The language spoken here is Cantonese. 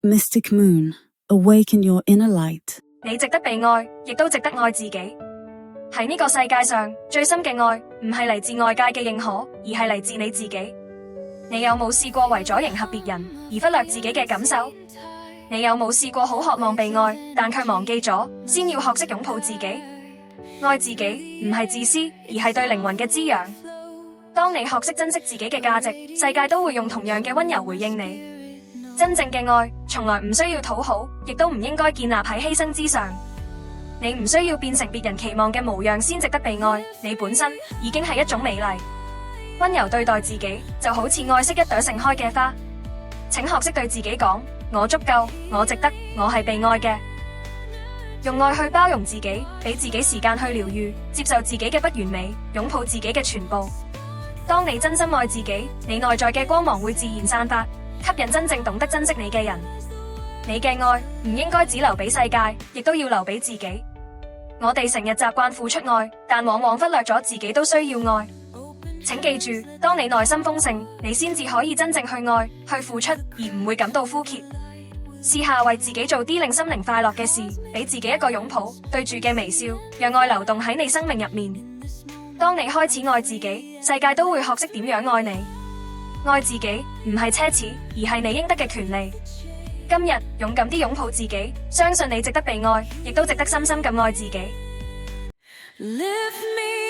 Mystic Moon, awaken your inner light. 你值得被愛，亦都值得愛自己。喺呢個世界上，最深嘅愛唔係嚟自外界嘅認可，而係嚟自你自己。你有冇試過為咗迎合別人而忽略自己嘅感受？你有冇試過好渴望被愛，但卻忘記咗先要學識擁抱自己？愛自己唔係自私，而係對靈魂嘅滋養。當你學識珍惜自己嘅價值，世界都會用同樣嘅溫柔回應你。真正嘅愛從來唔需要討好，亦都唔應該建立喺犧牲之上。你唔需要變成別人期望嘅模樣先值得被愛，你本身已經係一種美麗。溫柔對待自己，就好似愛惜一朵盛開嘅花。請學識對自己講：我足夠，我值得，我係被愛嘅。用愛去包容自己，俾自己時間去療癒，接受自己嘅不完美，擁抱自己嘅全部。當你真心愛自己，你內在嘅光芒會自然散發，吸引真正懂得珍惜你嘅人。你嘅愛唔應該只留俾世界，亦都要留俾自己。我哋成日習慣付出愛，但往往忽略咗自己都需要愛。請記住，當你內心豐盛，你先至可以真正去愛、去付出，而唔會感到枯竭。試下為自己做啲令心靈快樂嘅事，俾自己一個擁抱，對住嘅微笑，讓愛流動喺你生命入面。當你開始愛自己，世界都會學識點樣愛你。愛自己唔係奢侈，而係你應得嘅權利。今日勇敢啲擁抱自己，相信你值得被愛，亦都值得深深咁愛自己。Lift me